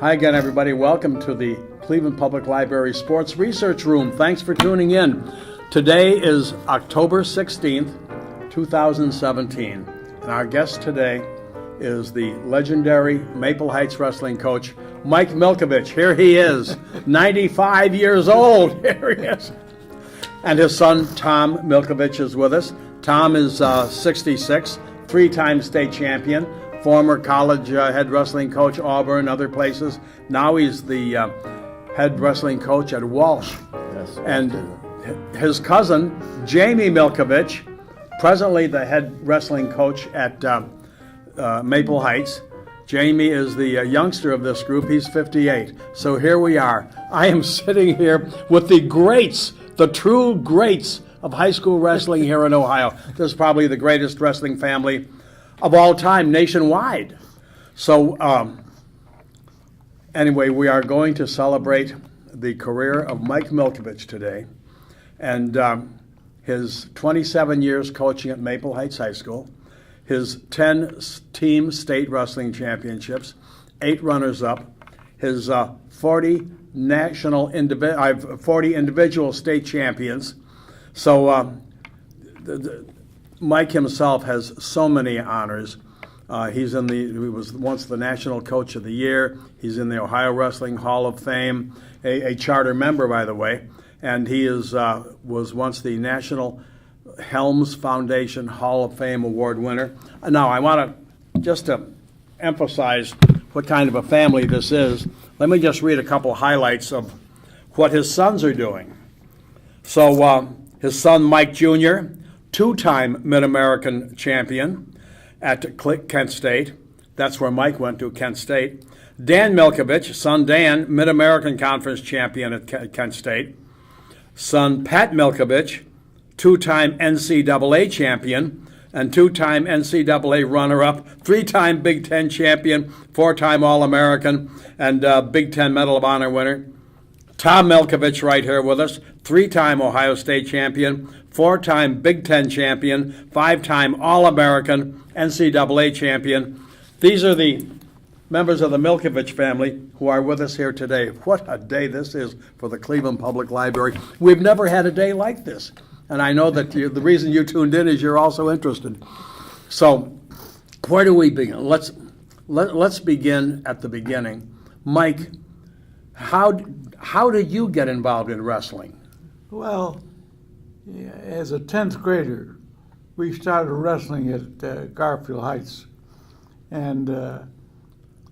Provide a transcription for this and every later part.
Hi again, everybody. Welcome to the Cleveland Public Library Sports Research Room. Thanks for tuning in. Today is October 16th, 2017, and our guest today is the legendary Maple Heights wrestling coach, Mike Milkovich. Here he is, 95 years old. Here he is. And his son, Tom Milkovich, is with us. Tom is 66, three-time state champion, former college head wrestling coach, Auburn, other places. Now he's the head wrestling coach at Walsh. Yes. And his cousin, Jamie Milkovich, presently the head wrestling coach at Maple Heights. Jamie is the youngster of this group. He's 58. So here we are. I am sitting here with the greats, the true greats of high school wrestling here in Ohio. This is probably the greatest wrestling family of all time nationwide. So anyway, we are going to celebrate the career of Mike Milkovich today, and his 27 years coaching at Maple Heights High School, his 10 team state wrestling championships, 8 runners-up, his 40 individual state champions. So Mike himself has so many honors. He was once the National Coach of the Year. He's in the Ohio Wrestling Hall of Fame, a charter member, by the way, and he was once the National Helms Foundation Hall of Fame award winner. Now, I want to emphasize what kind of a family this is. Let me just read a couple highlights of what his sons are doing. So his son, Mike Jr., two-time Mid-American champion at Kent State. That's where Mike went to, Kent State. Dan Milkovich, son Dan, Mid-American Conference champion at Kent State. Son Pat Milkovich, two-time NCAA champion and two-time NCAA runner-up, three-time Big Ten champion, four-time All-American, and Big Ten Medal of Honor winner. Tom Milkovich right here with us, three-time Ohio State champion, four-time Big Ten champion, five-time All-American, NCAA champion. These are the members of the Milkovich family who are with us here today. What a day this is for the Cleveland Public Library. We've never had a day like this. And I know that the reason you tuned in is you're also interested. So where do we begin? Let's begin at the beginning. Mike, how did you get involved in wrestling? Well, as a 10th grader, we started wrestling at Garfield Heights. And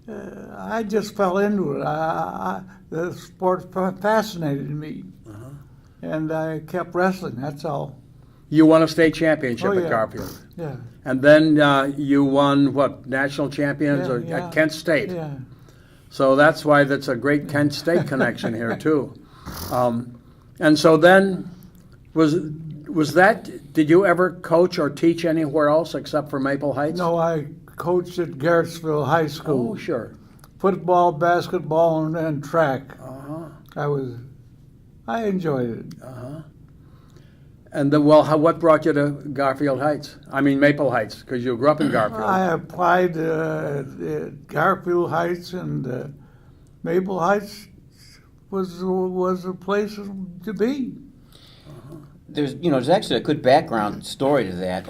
I just fell into it. The sport fascinated me. Uh-huh. And I kept wrestling, that's all. You won a state championship at Garfield. Yeah. And then you won, what, national champions at Kent State? Yeah. So that's why that's a great Kent State connection here, too. And so then, did you ever coach or teach anywhere else except for Maple Heights? No, I coached at Garrettsville High School. Oh, sure. Football, basketball, and track. Uh-huh. I enjoyed it. Uh-huh. And then, what brought you to Garfield Heights? I mean Maple Heights, because you grew up in Garfield. I applied at Garfield Heights, and Maple Heights was a place to be. There's actually a good background story to that.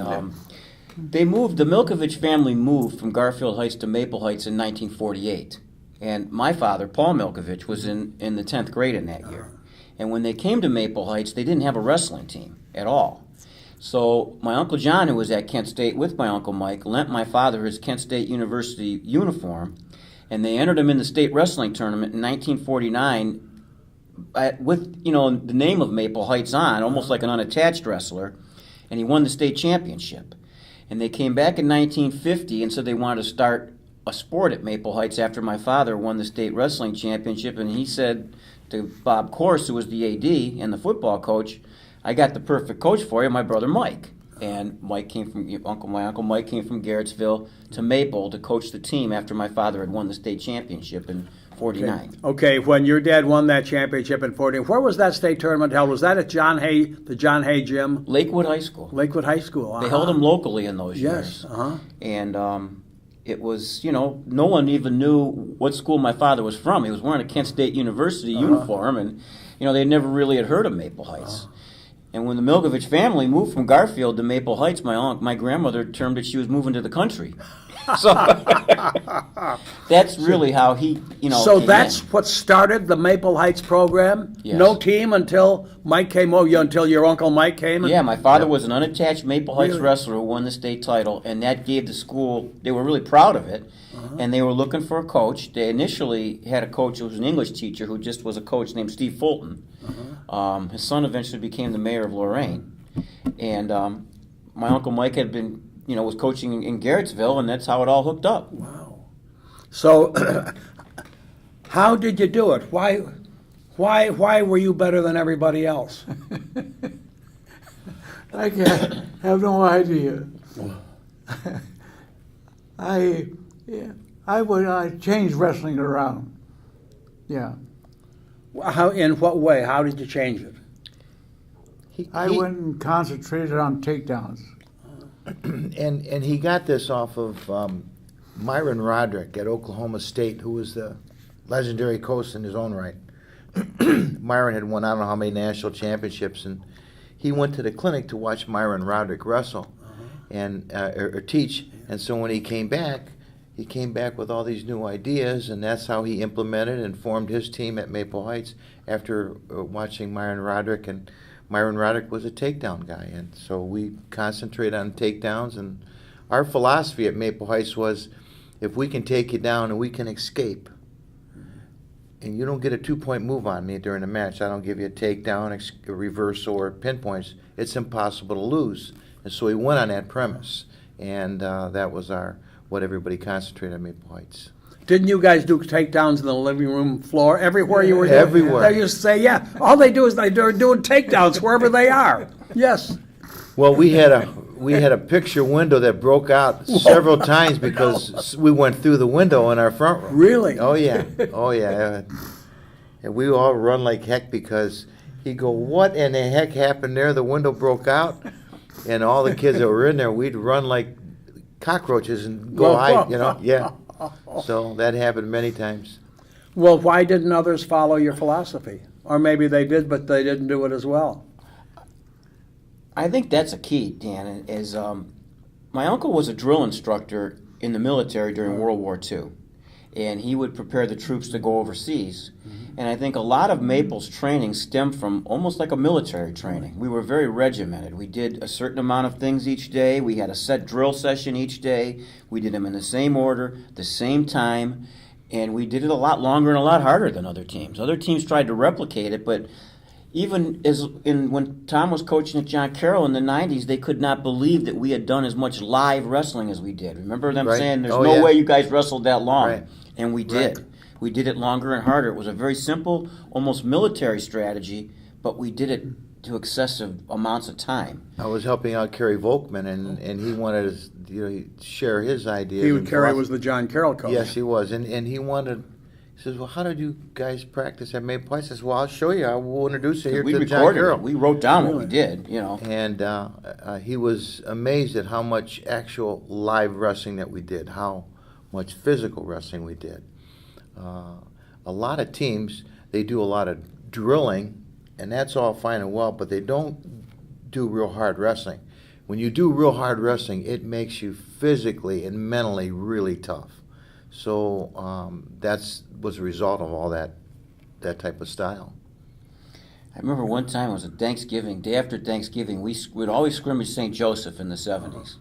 The Milkovich family moved from Garfield Heights to Maple Heights in 1948. And my father, Paul Milkovich, was in the 10th grade in that year. And when they came to Maple Heights, they didn't have a wrestling team at all. So my Uncle John, who was at Kent State with my Uncle Mike, lent my father his Kent State University uniform, and they entered him in the state wrestling tournament in 1949 with the name of Maple Heights on, almost like an unattached wrestler, and he won the state championship. And they came back in 1950 and said they wanted to start a sport at Maple Heights after my father won the state wrestling championship, and he said to Bob Corse, who was the AD and the football coach, I got the perfect coach for you, my brother Mike. And my Uncle Mike came from Garrettsville to Maple to coach the team after my father had won the state championship in 49. Okay, when your dad won that championship in 49, where was that state tournament held? Was that at the John Hay Gym? Lakewood High School. Lakewood High School. They held them locally in those years. Yes. Uh-huh. And it was, no one even knew what school my father was from. He was wearing a Kent State University uniform, and, they never really had heard of Maple Heights. And when the Milkovich family moved from Garfield to Maple Heights, my grandmother termed it she was moving to the country. So that's really how he, So came that's in. what started the Maple Heights program? Yes. No team until Mike came over, until your Uncle Mike came? Yeah, my father was an unattached Maple Heights Really? wrestler who won the state title, and that gave the school, they were really proud of it, and they were looking for a coach. They initially had a coach who was an English teacher who just was a coach named Steve Fulton. His son eventually became the mayor of Lorraine, and my Uncle Mike had been, was coaching in Garrettsville, and that's how it all hooked up. Wow. So how did you do it? Why were you better than everybody else? I have no idea. I changed wrestling around. Yeah. How? In what way? How did you change it? I went and concentrated on takedowns. And he got this off of Myron Roderick at Oklahoma State, who was the legendary coach in his own right. Myron had won I don't know how many national championships, and he went to the clinic to watch Myron Roderick wrestle and or teach. And so when he came back with all these new ideas, and that's how he implemented and formed his team at Maple Heights after watching Myron Roderick. And Myron Roderick was a takedown guy, and so we concentrate on takedowns. And our philosophy at Maple Heights was, if we can take you down and we can escape, and you don't get a 2-point move on me during the match, I don't give you a takedown, a reversal, or pinpoints, it's impossible to lose. And so we went on that premise, and that was what everybody concentrated on Maple Heights. Didn't you guys do takedowns in the living room floor everywhere you were? Everywhere. They used to say, yeah, all they do is they're doing takedowns wherever they are. Yes. Well, we had a picture window that broke out several times because we went through the window in our front room. Really? Oh yeah, oh yeah. And we all run like heck because he'd go, "What in the heck happened there? The window broke out," and all the kids that were in there, we'd run like cockroaches and go hide. Yeah. So that happened many times. Well, why didn't others follow your philosophy? Or maybe they did, but they didn't do it as well. I think that's a key, Dan, is my uncle was a drill instructor in the military during World War II, and he would prepare the troops to go overseas. And I think a lot of Maple's training stemmed from almost like a military training. We were very regimented. We did a certain amount of things each day. We had a set drill session each day. We did them in the same order, the same time, and we did it a lot longer and a lot harder than other teams. Other teams tried to replicate it, but even when Tom was coaching at John Carroll in the 90s, they could not believe that we had done as much live wrestling as we did. Remember them saying, there's no way you guys wrestled that long. Right. And we did. Right. We did it longer and harder. It was a very simple, almost military strategy, but we did it to excessive amounts of time. I was helping out Kerry Volkman, and he wanted to share his ideas. Kerry was the John Carroll coach. Yes, he was, and he says, well, how did you guys practice at Maple Heights? I says, well, I'll show you. I will introduce you here We to John recorded Carroll. it. We wrote down what we did, And he was amazed at how much actual live wrestling that we did, how much physical wrestling we did. A lot of teams, they do a lot of drilling, and that's all fine and well, but they don't do real hard wrestling. When you do real hard wrestling, it makes you physically and mentally really tough. So that was a result of all that type of style. I remember one time it was a Thanksgiving, day after Thanksgiving, we'd always scrimmage St. Joseph in the 70s.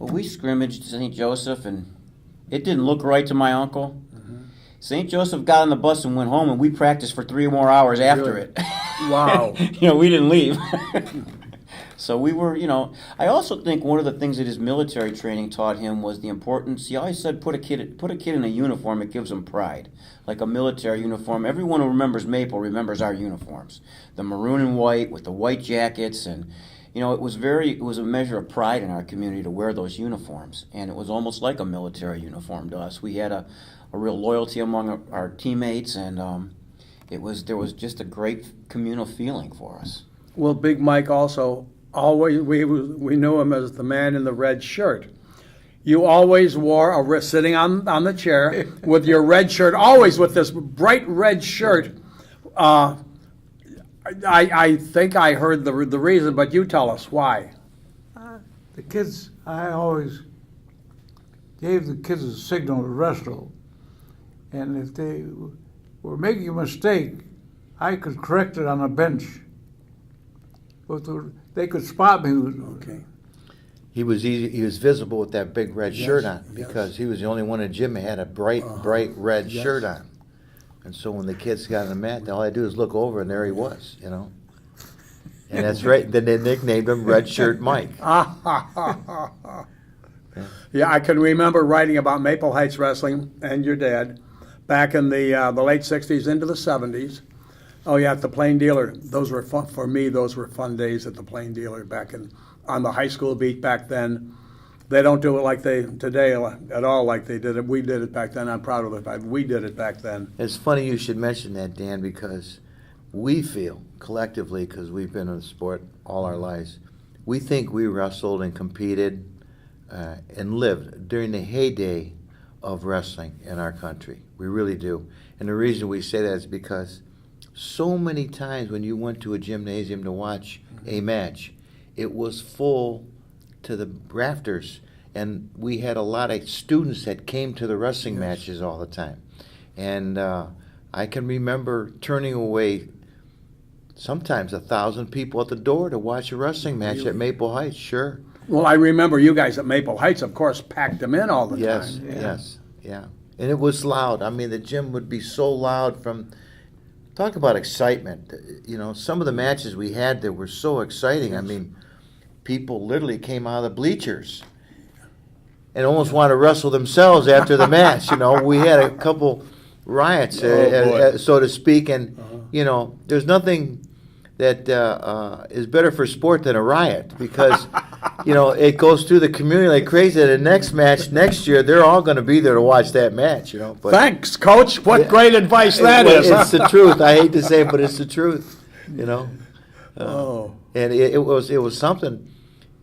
Well, we scrimmaged St. Joseph, and it didn't look right to my uncle. St. Joseph got on the bus and went home, and we practiced for 3 more hours after it. Wow. We didn't leave. So we were, I also think one of the things that his military training taught him was the importance. He always said, put a kid in a uniform, it gives him pride. Like a military uniform. Everyone who remembers Maple remembers our uniforms. The maroon and white with the white jackets, and it was a measure of pride in our community to wear those uniforms. And it was almost like a military uniform to us. We had a real loyalty among our teammates, and there was just a great communal feeling for us. Well, Big Mike also always, we knew him as the man in the red shirt. You always wore sitting on the chair with your red shirt, always with this bright red shirt. I think I heard the reason, but you tell us why. The kids, I always gave the kids a signal to wrestle, and if they were making a mistake, I could correct it on a bench. But they could spot me. Okay. He was easy. He was visible with that big red shirt on because he was the only one in the gym that had a bright red shirt on. And so when the kids got on the mat, all I do is look over, and there he was, you know. And that's right. Then they nicknamed him Red Shirt Mike. Yeah, I can remember writing about Maple Heights wrestling and your dad back in the late '60s into the '70s. Oh yeah, at the Plain Dealer. Those were fun for me. Those were fun days at the Plain Dealer back on the high school beat back then. They don't do it like they today at all, like they did it. We did it back then. I'm proud of the fact we did it back then. It's funny you should mention that, Dan, because we feel collectively, because we've been in the sport all our lives, we think we wrestled and competed and lived during the heyday of wrestling in our country. We really do. And the reason we say that is because so many times when you went to a gymnasium to watch a match, it was full to the rafters, and we had a lot of students that came to the wrestling matches all the time. And I can remember turning away sometimes 1,000 people at the door to watch a wrestling match at Maple Heights. Sure. Well, I remember you guys at Maple Heights, of course, packed them in all the Yes, time. yes, yeah. And it was loud. I mean, the gym would be so loud from, talk about excitement. You know, some of the matches we had that were so exciting. I mean, people literally came out of the bleachers and almost wanted to wrestle themselves after the match. You know, we had a couple riots, so to speak, and, you know, there's nothing that is better for sport than a riot because, you know, it goes through the community like crazy. The next match next year, they're all going to be there to watch that match, you know. But Thanks, Coach. What great advice that is. It's the truth. I hate to say it, but it's the truth, you know. And it was something.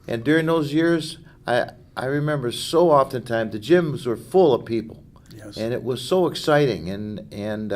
And during those years, I remember so oftentimes the gyms were full of people. Yes. And it was so exciting. And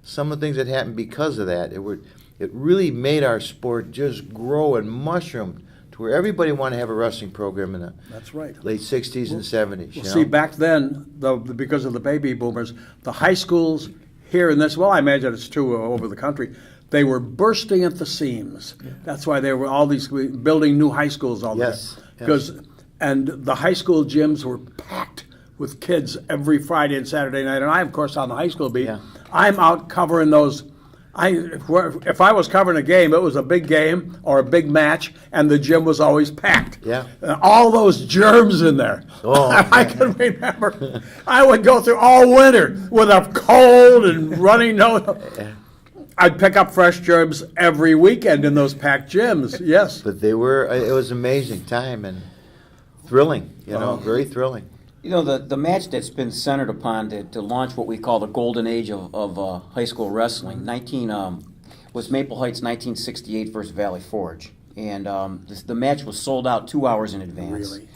some of the things that happened because of that, it really made our sport just grow and mushroom to where everybody wanted to have a wrestling program in the That's right. late 60s and 70s. Well, see, back then, because of the baby boomers, the high schools here in this, well, I imagine it's true over the country, they were bursting at the seams. Yeah. That's why there were all these building new high schools all there. Because and the high school gyms were packed with kids every Friday and Saturday night. And I, of course, on the high school beat, I'm out covering those. If I was covering a game, it was a big game or a big match, and the gym was always packed. Yeah. All those germs in there. Oh, I can remember. I would go through all winter with a cold and runny nose. I'd pick up fresh germs every weekend in those packed gyms. Yes. But it was an amazing time and thrilling, you know, very thrilling. You know, the match that's been centered upon to launch what we call the golden age of high school wrestling, was Maple Heights 1968 versus Valley Forge. And the match was sold out 2 hours in advance. Really?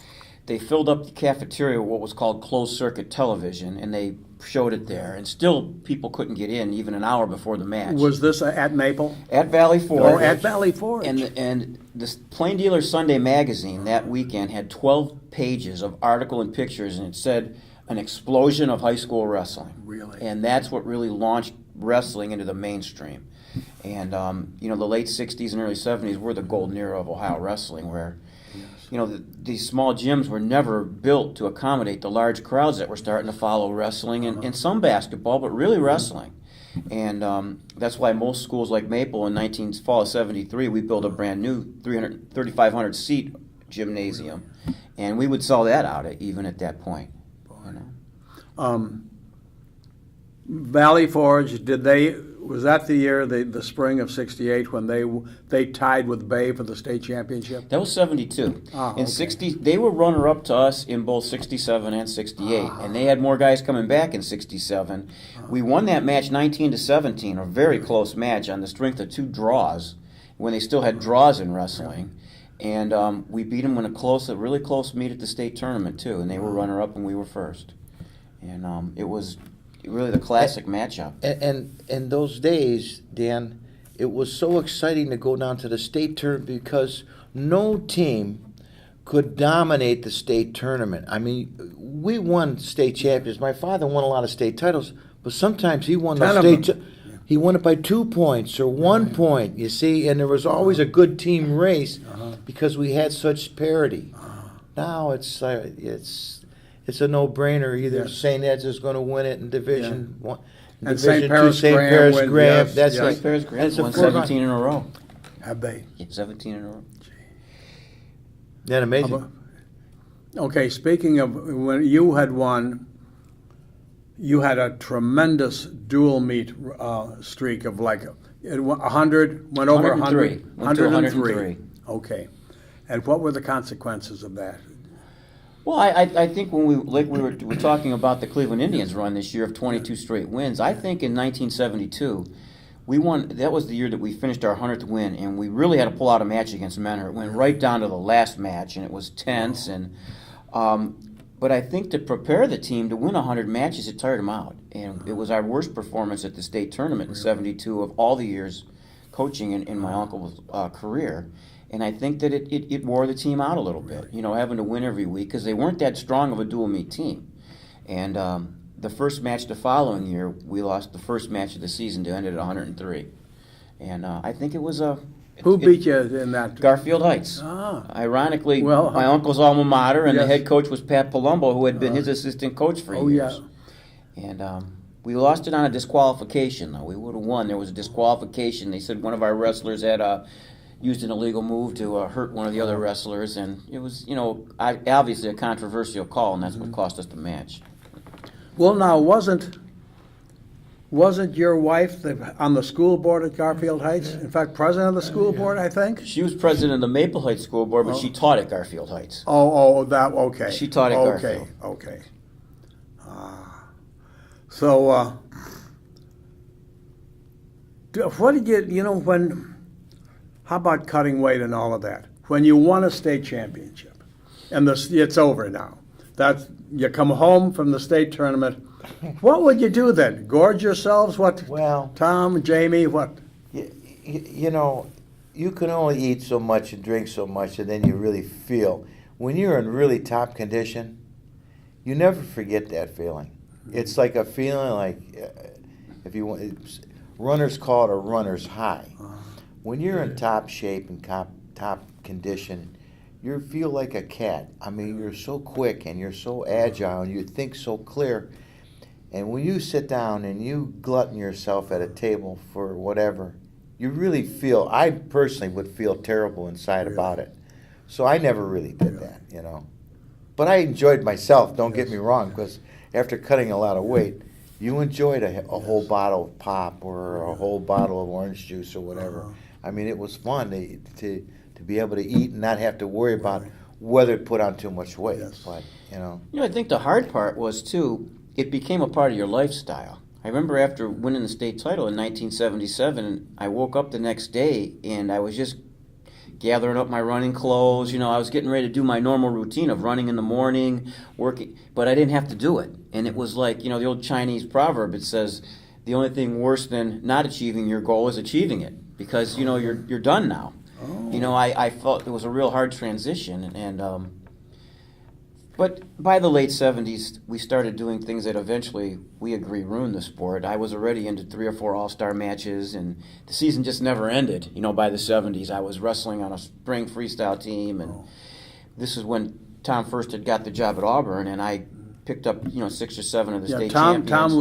They filled up the cafeteria with what was called closed-circuit television, and they showed it there. And still, people couldn't get in even an hour before the match. Was this at Maple? At Valley Forge. Oh, at Valley Forge. And the Plain Dealer Sunday magazine that weekend had 12 pages of article and pictures, and it said, an explosion of high school wrestling. Really? And that's what really launched wrestling into the mainstream. And, you know, the late 60s and early 70s were the golden era of Ohio wrestling, where, you know, these small gyms were never built to accommodate the large crowds that were starting to follow wrestling and some basketball, but really wrestling. And that's why most schools like Maple in fall of 73, we built a brand new 3,500 seat gymnasium, and we would sell that out even at that point. You know? Valley Forge, was that the year, the spring of '68, when they tied with Bay for the state championship? That was 72. Okay. In 60, they were runner-up to us in both 67 and 68, and they had more guys coming back in 67. We won that match 19-17, a very close match on the strength of 2 draws, when they still had draws in wrestling. And we beat them in a really close meet at the state tournament too, and they were runner-up and we were first. And it was really the classic matchup. And those days, Dan, it was so exciting to go down to the state tournament because no team could dominate the state tournament. I mean, we won state champions. My father won a lot of state titles, but sometimes he won the state. He won it by 2 points or 1 point. You see, and there was always a good team race because we had such parity. Now it's a no-brainer. Either St. Ed's is going to win it in Division One. And Division St. Paris Graham win, yes, That's yes. like St. Paris Graham that's a won foregone- 17 in a row. Have they? Yeah, 17 in a row. That amazing. Okay, speaking of when you had won, you had a tremendous dual meet streak of like 100, went over 100, 103. Went to 103. Okay. And what were the consequences of that? Well, I think when we were talking about the Cleveland Indians run this year of 22 straight wins, I think in 1972 we won. That was the year that we finished our 100th win, and we really had to pull out a match against Mentor. It went right down to the last match, and it was tense. And but I think to prepare the team to win 100 matches, it tired them out, and it was our worst performance at the state tournament in '72 of all the years coaching in my uncle's career. And I think that it wore the team out a little bit, having to win every week because they weren't that strong of a dual meet team. And the first match the following year, we lost the first match of the season to end at 103. And I think it was Who beat you in that? Garfield Heights. Ironically, Well, my uncle's alma mater, and yes. the head coach was Pat Palumbo, who had been his assistant coach for years. And we lost it on a disqualification, though. We would have won. There was a disqualification. They said one of our wrestlers had used an illegal move to hurt one of the other wrestlers, and it was, obviously a controversial call, and that's what cost us the match. Well, now, wasn't your wife on the school board at Garfield Heights? In fact, president of the school board, I think? She was president of the Maple Heights School Board, but she taught at Garfield Heights. Okay. She taught at Garfield. Okay. So, what did how about cutting weight and all of that? When you won a state championship, and it's over now, you come home from the state tournament, what would you do then? Gorge yourselves? What? Well, Tom, Jamie, what? You can only eat so much and drink so much, and then you really feel. When you're in really top condition, you never forget that feeling. It's like a feeling like, if you want, runners call it a runner's high. When you're in top shape and top condition, you feel like a cat. I mean, you're so quick and you're so agile and you think so clear. And when you sit down and you glutton yourself at a table for whatever, you really feel, I personally would feel terrible inside about it. So I never really did that, But I enjoyed myself, don't get me wrong, because after cutting a lot of weight, you enjoyed a whole bottle of pop or a whole bottle of orange juice or whatever. I mean, it was fun to be able to eat and not have to worry about whether it put on too much weight. Yes. But, I think the hard part was, too, it became a part of your lifestyle. I remember after winning the state title in 1977, I woke up the next day and I was just gathering up my running clothes. I was getting ready to do my normal routine of running in the morning, working, but I didn't have to do it. And it was like, the old Chinese proverb, it says, the only thing worse than not achieving your goal is achieving it, because, you're done now. I felt it was a real hard transition, but by the late 70s, we started doing things that eventually, we agree, ruined the sport. I was already into 3 or 4 all-star matches, and the season just never ended. By the 70s, I was wrestling on a spring freestyle team, and this is when Tom first had got the job at Auburn, and I picked up 6 or 7 of the state champions. Tom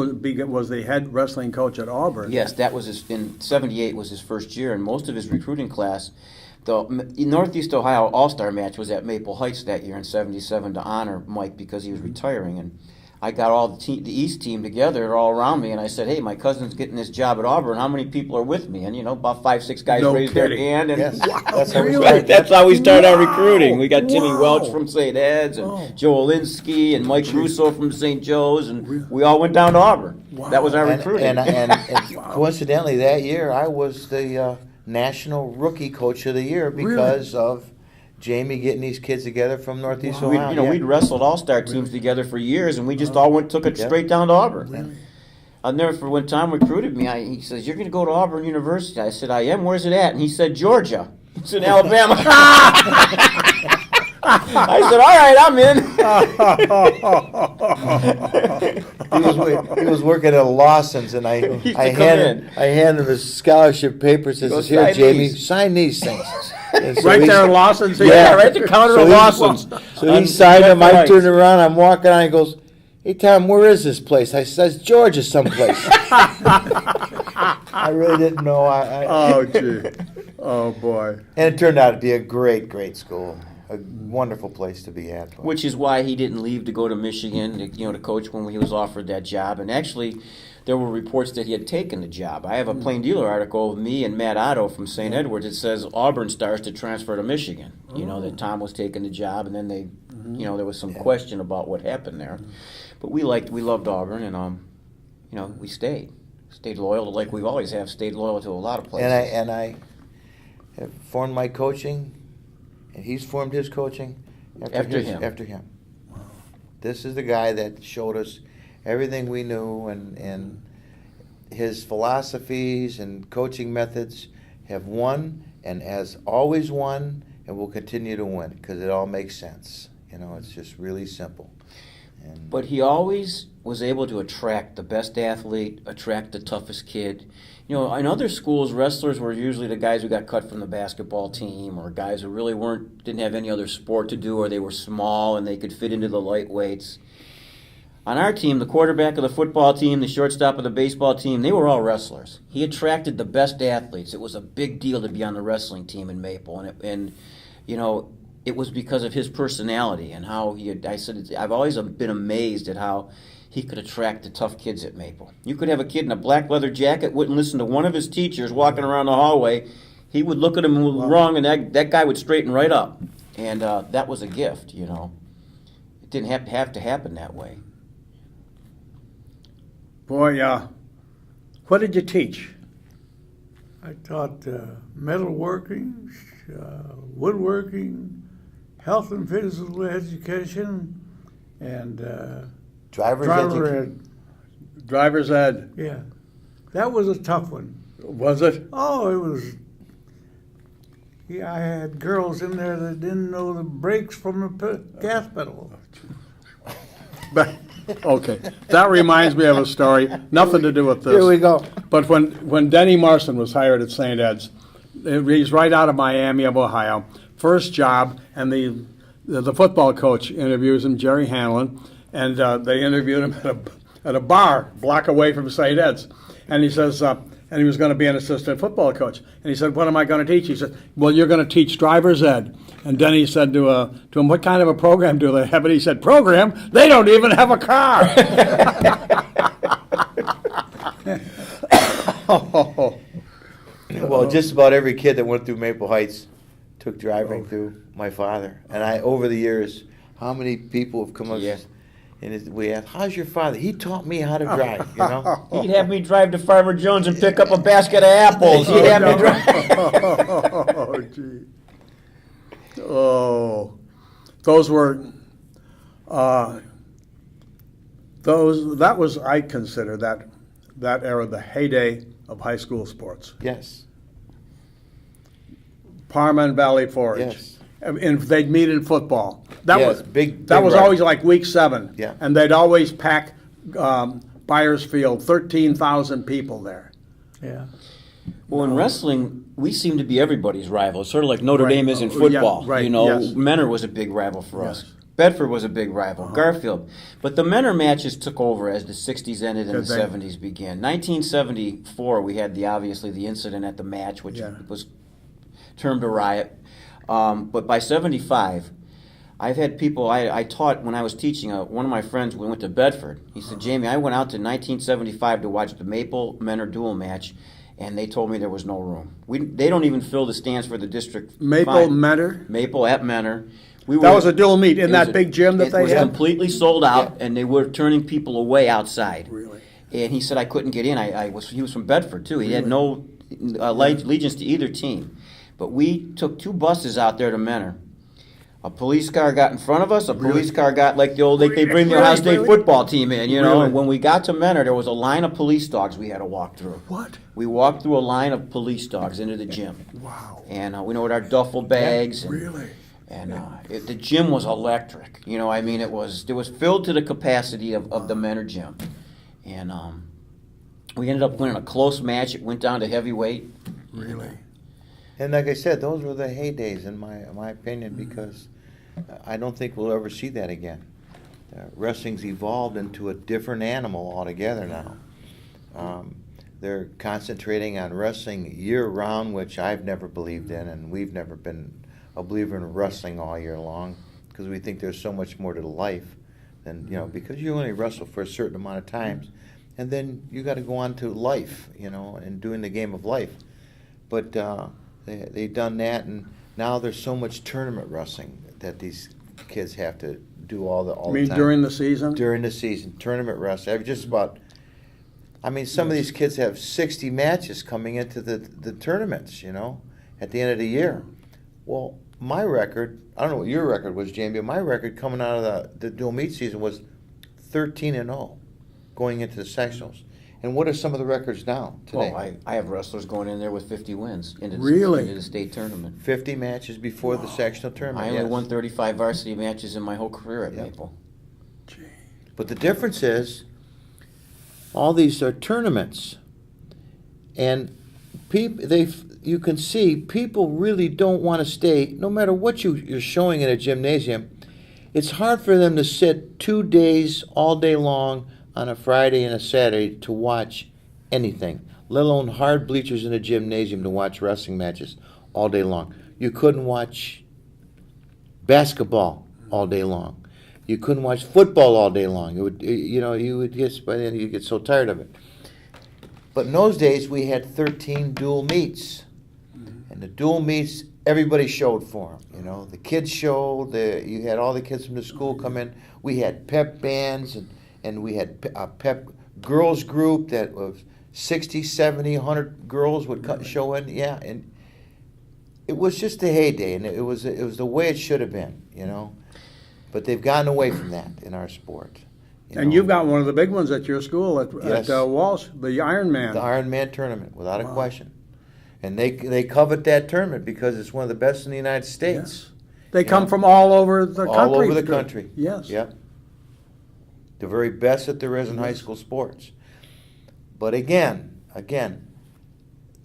was the head wrestling coach at Auburn. Yes, that was in '78 was his first year, and most of his recruiting class. The Northeast Ohio All-Star match was at Maple Heights that year in '77 to honor Mike because he was retiring, and I got all the East team together all around me, and I said, "Hey, my cousin's getting this job at Auburn. How many people are with me?" And about 5-6 guys raised their hand, and Yes. that's how we started our recruiting. We got Timmy Welch from St. Ed's, and Joe Olinsky, and Mike Russo from St. Joe's, and we all went down to Auburn. That was our recruiting. And coincidentally, that year I was the National Rookie Coach of the Year because of Jamie getting these kids together from Northeast We, Ohio. Yeah. we'd wrestled all-star teams together for years, and we just all took it Yeah. straight down to Auburn. Yeah. I'll never forget when Tom recruited me. He says, "You're going to go to Auburn University." I said, "I am. Where's it at?" And he said, "Georgia." It's in Alabama. I said, "All right, I'm in." He was working at Lawson's, and I used to handed come him his scholarship papers. Go Says, "Here, sign Jamie, these." sign these things." And so Right he- there in Lawson's. Yeah, right at the counter So of he- Lawson's. So On he signed them. I Bedford turned Heights. around. I'm walking on. He goes, "Hey Tom, where is this place?" I says, "Georgia, someplace." I really didn't know. Oh, gee. Oh, boy. And it turned out to be a great, great school. A wonderful place to be at. Which is why he didn't leave to go to Michigan, to coach when he was offered that job. And actually, there were reports that he had taken the job. I have a Plain Dealer article of me and Matt Otto from St. Edwards. It says Auburn stars to transfer to Michigan. That Tom was taking the job, and then they, there was some question about what happened there. But we loved Auburn, and we stayed loyal, like we always have stayed loyal to a lot of places. And I have formed my coaching, and he's formed his coaching After him. After him. This is the guy that showed us everything we knew, and his philosophies and coaching methods have won, and has always won, and will continue to win because it all makes sense. It's just really simple. But he always was able to attract the best athlete, attract the toughest kid. In other schools, wrestlers were usually the guys who got cut from the basketball team, or guys who really didn't have any other sport to do, or they were small and they could fit into the lightweights. On our team, the quarterback of the football team, the shortstop of the baseball team, they were all wrestlers. He attracted the best athletes. It was a big deal to be on the wrestling team in Maple, and it was because of his personality and how I've always been amazed at how he could attract the tough kids at Maple. You could have a kid in a black leather jacket, wouldn't listen to one of his teachers walking around the hallway. He would look at him wrong, and that guy would straighten right up. And that was a gift, It didn't have to happen that way. Boy, what did you teach? I taught metalworking, woodworking, health and physical education, and Driver's driver education. ed. Driver's ed. Yeah, that was a tough one. Was it? Oh, it was. Yeah, I had girls in there that didn't know the brakes from the gas pedal. But, okay. That reminds me of a story. Nothing to do with this. Here we go. But when Denny Marson was hired at St. Ed's, he's right out of Miami of Ohio. First job, and the football coach interviews him, Jerry Hanlon, and they interviewed him at a bar a block away from St. Ed's. And he says, and he was going to be an assistant football coach. And he said, "What am I going to teach?" He said, "Well, you're going to teach driver's ed." And Denny said to him, "What kind of a program do they have?" And he said, "Program? They don't even have a car." Well, just about every kid that went through Maple Heights took driving through my father. And over the years, how many people have come up and we asked, "How's your father?" "He taught me how to drive, He'd have me drive to Farmer Jones and pick up a basket of apples. He'd have me drive. Oh, gee. Oh, those were that was, I consider that era the heyday of high school sports. Yes. Parma and Valley Forge. Yes. And they'd meet in football. That Yes, was big That was rival. always like week 7. Yeah. And they'd always pack Byers Field, 13,000 people there. Yeah. Well, in wrestling, we seem to be everybody's rival. Sort of like Notre Right. Dame is in Oh, yeah, football. right, yes. Menor was a big rival for us. Yes. Bedford was a big rival. Garfield. But the Menor matches took over as the 60s ended and Did the they? 70s began. 1974, we had obviously the incident at the match, which Yeah. was termed a riot. But by 75, I've had people, I taught when I was teaching, one of my friends, we went to Bedford. He said, "Jamie, I went out to 1975 to watch the Maple-Menor duel match, and they told me there was no room. They don't even fill the stands for the district Maple final. Menor? Maple at Menor. That was a dual meet in that big gym that it they was had? completely sold out, and they were turning people away outside. Really? And he said I couldn't get in. He was from Bedford, too. He had no allegiance to either team. But we took 2 buses out there to Menor, A police car got in front of us. A police car got like they bring the Ohio State football team in, you know. Really? And when we got to Menor, there was a line of police dogs we had to walk through. What? We walked through a line of police dogs into the gym. Wow. And we know with our duffel bags. And, Really? And the gym was electric. You know, I mean, it was filled to the capacity of the Menor gym. And we ended up winning a close match. It went down to heavyweight. Really? And like I said, those were the heydays, in my opinion, because I don't think we'll ever see that again. Wrestling's evolved into a different animal altogether now. They're concentrating on wrestling year-round, which I've never believed in, and we've never been a believer in wrestling all year long, because we think there's so much more to life than, you know, because you only wrestle for a certain amount of times, and then you got to go on to life, you know, and doing the game of life. But they've done that, and now there's so much tournament wrestling that these kids have to do all the time. During the season? During the season, tournament wrestling. Just about. I mean, some of these kids have 60 matches coming into the tournaments, you know, at the end of the year. Well, my record, I don't know what your record was, Jamie, but my record coming out of the dual meet season was 13-0 going into the sectionals. And what are some of the records now today? Well, I have wrestlers going in there with 50 wins into Really? the state tournament. 50 matches before the sectional tournament. I only yes. won 35 varsity matches in my whole career at Maple. But the difference is, all these are tournaments, and you can see people really don't want to stay, no matter what you're showing in a gymnasium. It's hard for them to sit 2 days all day long on a Friday and a Saturday to watch anything, let alone hard bleachers in a gymnasium to watch wrestling matches all day long. You couldn't watch basketball all day long. You couldn't watch football all day long. You would get, by then you get so tired of it. But in those days, we had 13 dual meets. And the dual meets, everybody showed for them. You know, the kids showed, you had all the kids from the school come in. We had pep bands, and we had a pep girls group that was 60, 70, 100 girls would show in. Yeah, and it was just a heyday, and it was the way it should have been, you know. But they've gotten away from that in our sport. And you've got one of the big ones at your school at Yes. Walsh, the Ironman. The Ironman tournament, without a question. And they covet that tournament because it's one of the best in the United States. Yes. They come from all over the country. All over the country. Yes. Yep. The very best that there is in high school sports. But again,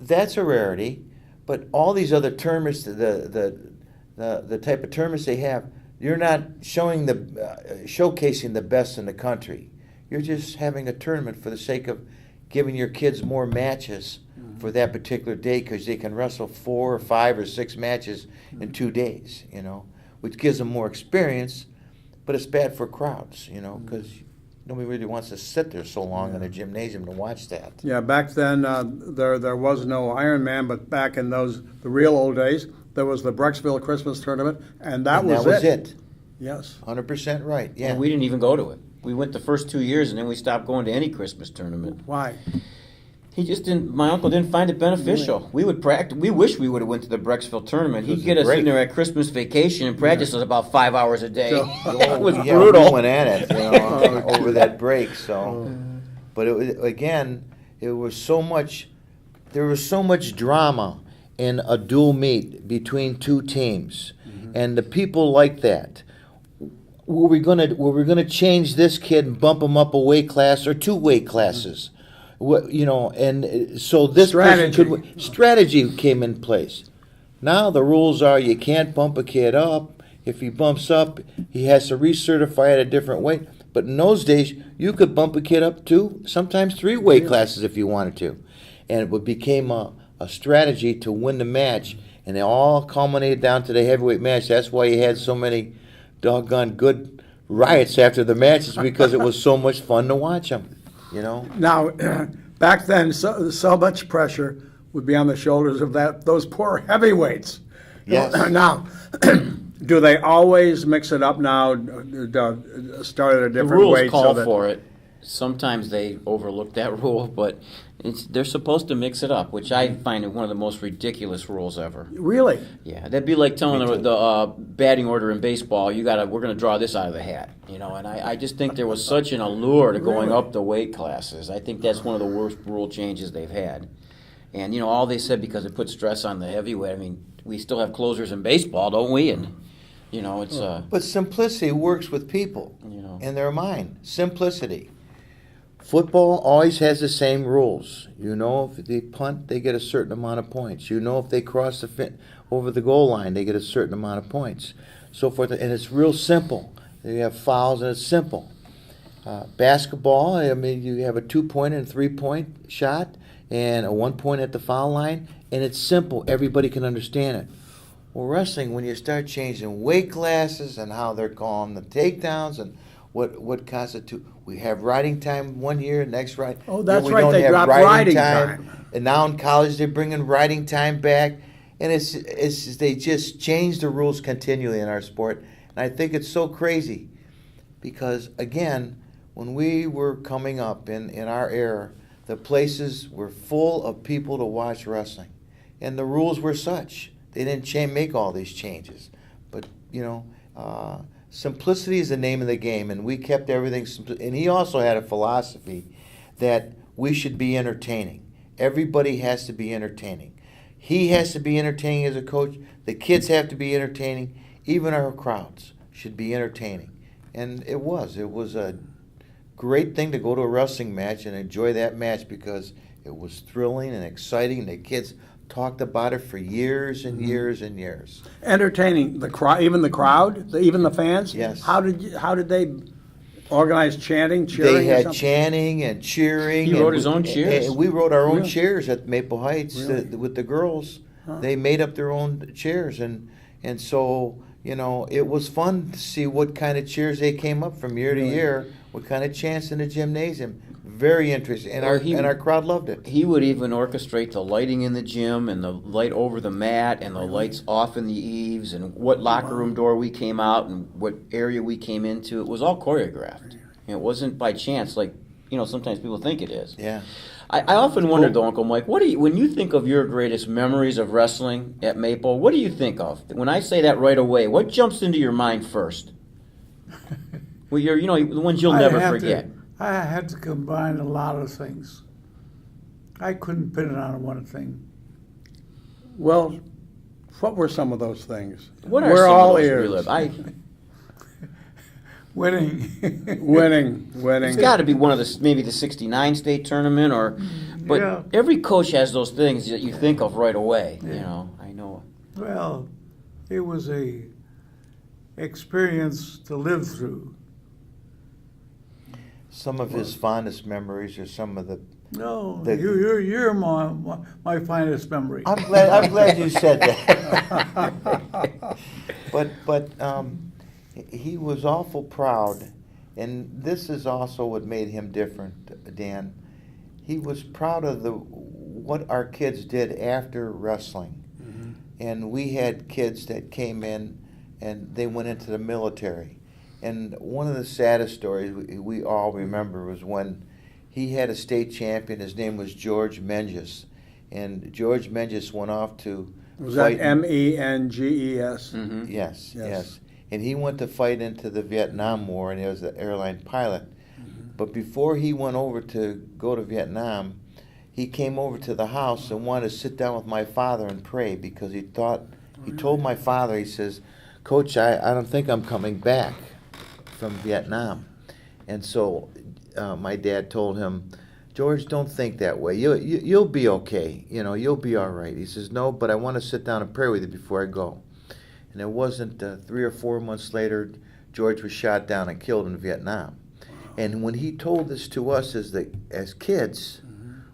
that's a rarity. But all these other tournaments, the type of tournaments they have, you're not showcasing the best in the country. You're just having a tournament for the sake of giving your kids more matches for that particular day, because they can wrestle 4 or 5 or 6 matches in 2 days, you know, which gives them more experience, but it's bad for crowds, you know, because nobody really wants to sit there so long in a gymnasium to watch that. Yeah, back then there was no Ironman, but back in the real old days, there was the Brecksville Christmas tournament, and that was it. Yes. 100% right, yeah. And we didn't even go to it. We went the first 2 years, and then we stopped going to any Christmas tournament. Why? He just didn't. My uncle didn't find it beneficial. Really? We would practice. We wish we would have went to the Brecksville tournament. He'd get us in there at Christmas vacation and practice us about 5 hours a day. It was brutal. We went at it, you know, over that break. So, but it was, again, there was so much drama in a dual meet between two teams, and the people liked that. Were we gonna change this kid and bump him up a weight class or 2 weight classes? You know, and so this strategy came in place. Now the rules are you can't bump a kid up. If he bumps up, he has to recertify at a different weight. But in those days, you could bump a kid up 2, sometimes 3 weight classes if you wanted to. And it became a strategy to win the match. And they all culminated down to the heavyweight match. That's why you had so many doggone good riots after the matches, because it was so much fun to watch them. You know. Now, back then, so much pressure would be on the shoulders of those poor heavyweights. Yes. Now, do they always mix it up now? Start at a different weight? The rules call for it. sometimes they overlook that rule, but they're supposed to mix it up, which I find one of the most ridiculous rules ever. Really? Yeah, that'd be like telling the batting order in baseball, we're going to draw this out of the hat, and I just think there was such an allure to going Really? up the weight classes. I think that's one of the worst rule changes they've had. And, all they said because it put stress on the heavyweight. I mean, we still have closers in baseball, don't we? And, it's... But simplicity works with people in their mind. Simplicity. Football always has the same rules. If they punt, they get a certain amount of points. If they cross over the goal line, they get a certain amount of points. So forth, and it's real simple. You have fouls, and it's simple. Basketball, you have a 2-point and 3-point shot, and a 1 point at the foul line, and it's simple. Everybody can understand it. Well, wrestling, when you start changing weight classes and how they're calling the takedowns and what constitute, we have riding time one year, next ride. Oh, that's we right. don't They have dropped riding time. And now in college they're bringing riding time back, and it's they just change the rules continually in our sport, and I think it's so crazy, because again, when we were coming up in our era, the places were full of people to watch wrestling, and the rules were such. They didn't make all these changes, but simplicity is the name of the game, and we kept everything simple. And he also had a philosophy that we should be entertaining. Everybody has to be entertaining. He has to be entertaining as a coach. The kids have to be entertaining. Even our crowds should be entertaining. And it was a great thing to go to a wrestling match and enjoy that match, because it was thrilling and exciting. The kids talked about it for years and years and years. Entertaining the crowd, even the crowd, even the fans. Yes. How did they organize chanting, cheering? They or had something? chanting and cheering. He wrote his own cheers? And we wrote our own Really? cheers at Maple Heights with the girls. Huh. They made up their own cheers, and so it was fun to see what kind of cheers they came up from year to year, what kind of chants in the gymnasium. Very interesting, and our crowd loved it. He would even orchestrate the lighting in the gym and the light over the mat and the lights off in the eaves and what locker room door we came out and what area we came into. It was all choreographed. It wasn't by chance like sometimes people think it is. Yeah. I often wondered, though, Uncle Mike, when you think of your greatest memories of wrestling at Maple, what do you think of? When I say that right away, what jumps into your mind first? Well, the ones you'll never forget. I had to combine a lot of things. I couldn't pin it on one thing. Well, what were some of those things? What are We're some all of those ears. Winning. Winning. It's got to be one of maybe the '69 state tournament, but Yeah. every coach has those things that you think of right away. Yeah. I know. Well, it was a experience to live through. Some of his fondest memories are some of the. No, you're my finest memory. I'm glad you said that. but he was awful proud, and this is also what made him different, Dan. He was proud of what our kids did after wrestling, and we had kids that came in and they went into the military. And one of the saddest stories we all remember was when he had a state champion. His name was George Menges. And George Menges went off to Was fight. that Menges? Mm-hmm. Yes. And he went to fight into the Vietnam War, and he was an airline pilot. But before he went over to go to Vietnam, he came over to the house and wanted to sit down with my father and pray, because he told my father, he says, "Coach, I don't think I'm coming back from Vietnam." And so my dad told him, "George, don't think that way. You'll be okay. You'll be all right." He says, "No, but I want to sit down and pray with you before I go." And it wasn't 3 or 4 months later, George was shot down and killed in Vietnam. And when he told this to us as kids,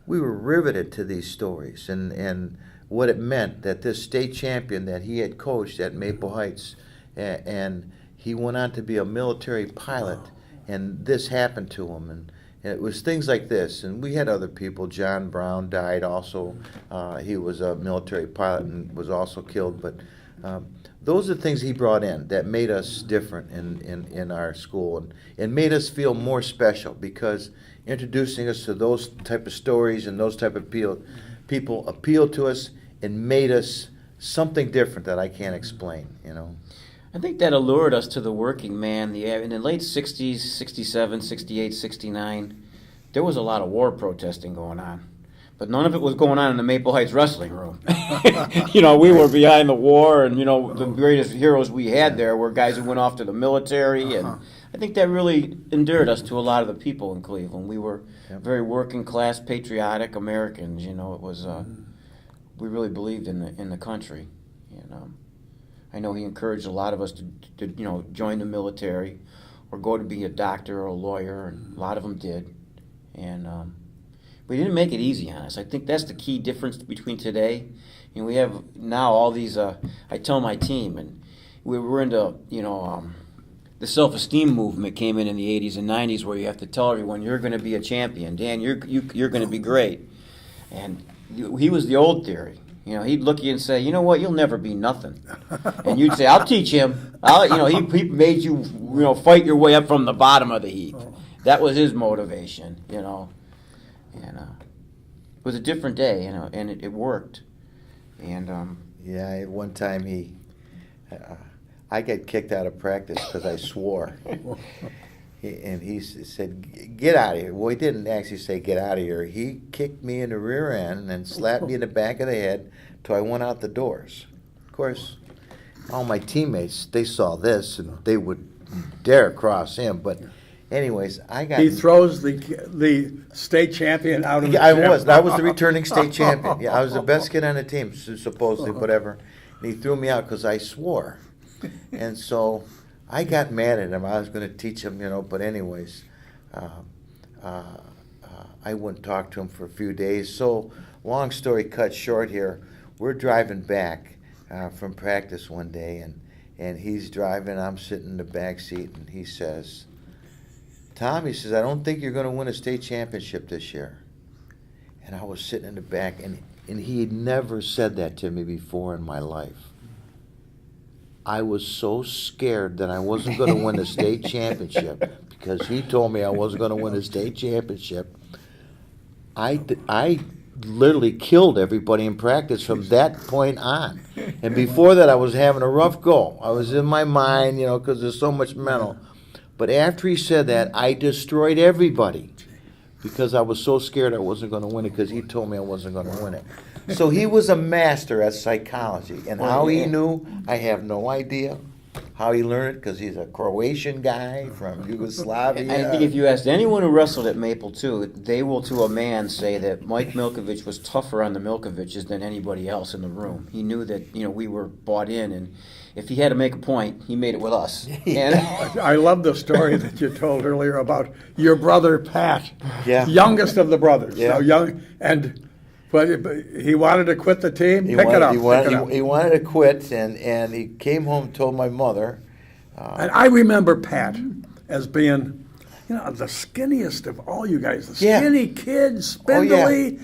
we were riveted to these stories and what it meant that this state champion that he had coached at Maple Heights, and he went on to be a military pilot, and this happened to him. And it was things like this. And we had other people. John Brown died also. He was a military pilot and was also killed. But Those are things he brought in that made us different in our school and made us feel more special, because introducing us to those type of stories and those type of people appealed to us and made us something different that I can't explain, you know. I think that allured us to the working man. In the late 60s, 67, 68, 69, there was a lot of war protesting going on. But none of it was going on in the Maple Heights wrestling room. You know, we were behind the war, and, you know, the greatest heroes we had there were guys who went off to the military. And I think that really endeared us to a lot of the people in Cleveland. We were very working class, patriotic Americans. You know, it was, we really believed in the country. And I know he encouraged a lot of us to you know, join the military or go to be a doctor or a lawyer, and a lot of them did. And we didn't make it easy on us. I think that's the key difference between today. You know, we have now all these, I tell my team, and we were into, you know, the self-esteem movement came in the 80s and 90s, where you have to tell everyone, you're going to be a champion. Dan, you're going to be great. And he was the old theory. You know, he'd look at you and say, you know what, you'll never be nothing. And you'd say, I'll teach him. You know, he made you, you know, fight your way up from the bottom of the heap. That was his motivation, you know. And it was a different day, you know, and it worked. And yeah, at one time I got kicked out of practice because I swore. And he said, get out of here. Well, he didn't actually say get out of here. He kicked me in the rear end and slapped me in the back of the head till I went out the doors. Of course, all my teammates, they saw this and they would dare cross him. But anyways, I got... He throws the state champion out of the I gym. was. I was the returning state champion. Yeah, I was the best kid on the team, supposedly, whatever. And he threw me out because I swore. And so... I got mad at him. I was going to teach him, you know, but anyways, I wouldn't talk to him for a few days. So, long story cut short here, we're driving back from practice one day, and he's driving, I'm sitting in the back seat, and he says, Tom, he says, I don't think you're going to win a state championship this year. And I was sitting in the back, and he had never said that to me before in my life. I was so scared that I wasn't going to win the state championship because he told me I wasn't going to win the state championship. I literally killed everybody in practice from that point on. And before that, I was having a rough go. I was in my mind, you know, because there's so much mental. But after he said that, I destroyed everybody because I was so scared I wasn't going to win it because he told me I wasn't going to win it. So he was a master at psychology. And how he knew, I have no idea how he learned it, because he's a Croatian guy from Yugoslavia. I think if you asked anyone who wrestled at Maple, too, they will to a man say that Mike Milkovich was tougher on the Milkoviches than anybody else in the room. He knew that, you know, we were bought in, and if he had to make a point, he made it with us. And I love the story that you told earlier about your brother Pat, Yeah. youngest of the brothers. Yeah. So young, but he wanted to quit the team. He Pick it up. He wanted to quit, and he came home and told my mother. And I remember Pat as being, you know, the skinniest of all you guys. The Yeah. skinny kid, spindly,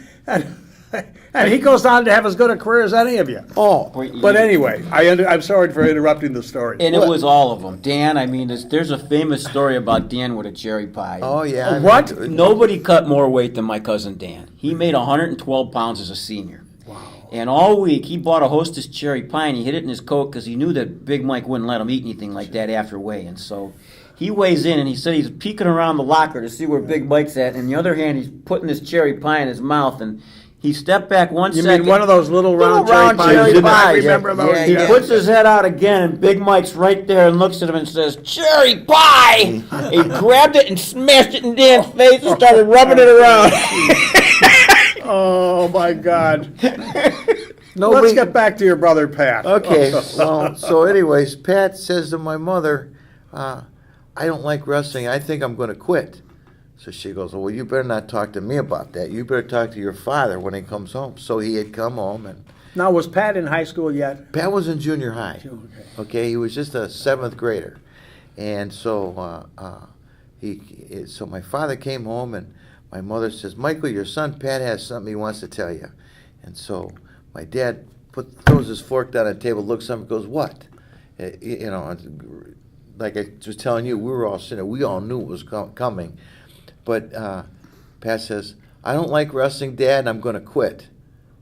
and he goes on to have as good a career as any of you. Oh, But anyway, I'm sorry for interrupting the story. And it was all of them. Dan, I mean, there's a famous story about Dan with a cherry pie. oh yeah. What? Nobody cut more weight than my cousin Dan. He made 112 pounds as a senior. Wow. And all week, he bought a Hostess cherry pie, and he hid it in his coat because he knew that Big Mike wouldn't let him eat anything like that after weigh-in. So he weighs in, and he said he's peeking around the locker to see where Big Mike's at. And on the other hand, he's putting this cherry pie in his mouth, and he stepped back one You second. mean one of those little round round cherry cherry pies? I pies. remember Yeah, those. yeah, He yeah. puts his head out again, and Big Mike's right there and looks at him and says, "Cherry pie!" He grabbed it and smashed it in Dan's face and started rubbing it around. Oh my God! Nobody- Let's get back to your brother Pat. Okay, well, so anyways, Pat says to my mother, I don't like wrestling. I think I'm going to quit. So she goes, well, you better not talk to me about that. You better talk to your father when he comes home. So he had come home, and Now, was Pat in high school yet? Pat was in junior high. Okay. Okay, he was just a 7th grader. And so so my father came home, and my mother says, Michael, your son Pat has something he wants to tell you. And so my dad throws his fork down on the table, looks up and goes, "What?" You know, like I was telling you, we were all sitting there. We all knew it was coming. But Pat says, "I don't like wrestling, Dad, and I'm going to quit."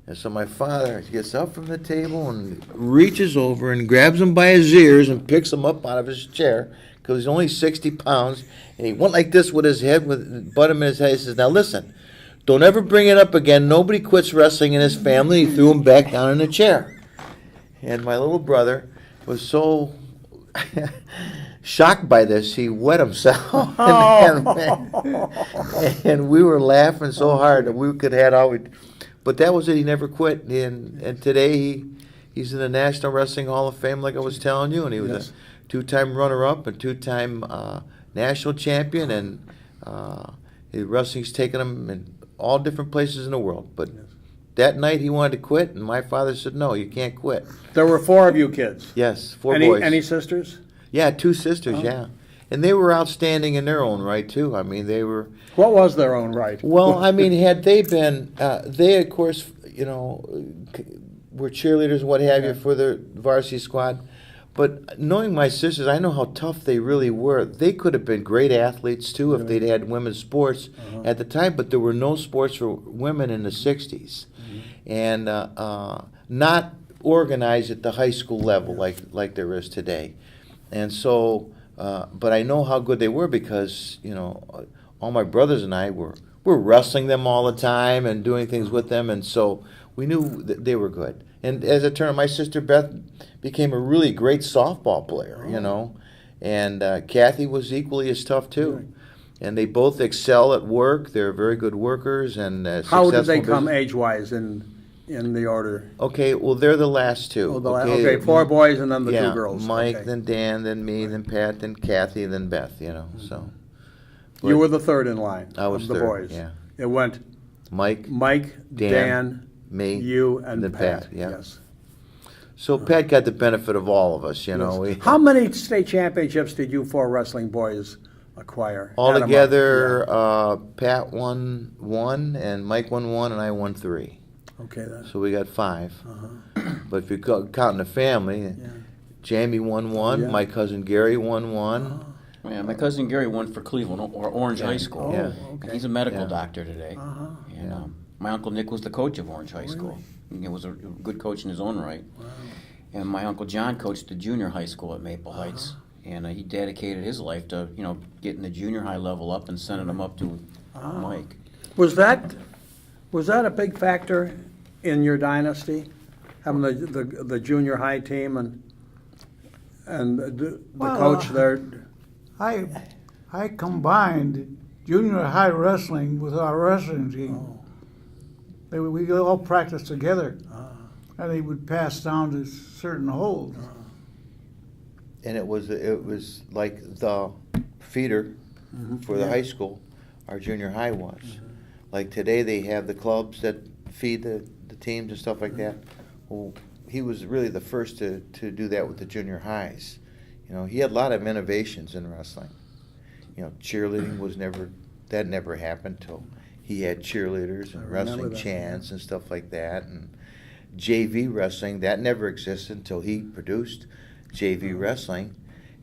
And so my father gets up from the table and reaches over and grabs him by his ears and picks him up out of his chair because he's only 60 pounds. And he went like this with his head, with butt him in his head. He says, "Now listen, don't ever bring it up again. Nobody quits wrestling in his family." He threw him back down in the chair. And my little brother was so shocked by this, he wet himself. And we were laughing so hard that we could have all. But that was it. He never quit. And today he's in the National Wrestling Hall of Fame, like I was telling you. And he was a two-time runner-up and two-time national champion. And wrestling's taken him in all different places in the world. But that night he wanted to quit, and my father said, "No, you can't quit." There were 4 of you kids. Yes, 4 boys. Any sisters? Yeah, 2 sisters, yeah. And they were outstanding in their own right, too. I mean, they were... What was their own right? Well, I mean, had they been... they, of course, you know, were cheerleaders and what have you for the varsity squad. But knowing my sisters, I know how tough they really were. They could have been great athletes, too, if they'd had women's sports at the time. But there were no sports for women in the 60s. And not organized at the high school level like there is today. And so, but I know how good they were because, you know, all my brothers and I were wrestling them all the time and doing things with them, and so we knew that they were good. And as it turned out, my sister Beth became a really great softball player, you know, and Kathy was equally as tough too. And they both excel at work. They're very good workers and How did they successful come business. age-wise in the order? Okay, well, they're the last 2. Oh, okay, 4 boys and then the 2 yeah, girls. Mike, Okay. then Dan, then me, then Pat, then Kathy, then Beth, you know, so. You were the 3rd in line I was of the 3rd, boys. yeah. It went Mike, Mike, Dan, me, you, and then Pat. Pat, yeah. Yes. So Pat got the benefit of all of us, you know. Yes. How many state championships did you 4 wrestling boys acquire? Altogether, Pat won 1, and Mike won 1, and I won 3. Okay, then. So we got 5. But if you're counting the family, Jamie won 1, Yeah. my cousin Gary won 1. Yeah, my cousin Gary won for Cleveland or Orange High School. Oh, Yeah. okay. He's a medical Yeah. doctor today. And Yeah. my uncle Nick was the coach of Orange High School. He was a good coach in his own right. And my uncle John coached the junior high school at Maple Heights. And he dedicated his life to, you know, getting the junior high level up and sending them up to Mike. Was that a big factor in your dynasty, having the junior high team and the Well, coach there? I combined junior high wrestling with our wrestling team. We all practiced together, and they would pass down to certain holds. And it was like the feeder for the high school, our junior high was. Like today they have the clubs that feed the teams and stuff like that. Well, he was really the first to do that with the junior highs. You know, he had a lot of innovations in wrestling. You know, cheerleading that never happened till he had cheerleaders and wrestling chants and stuff like that. And JV wrestling, that never existed until he produced JV wrestling.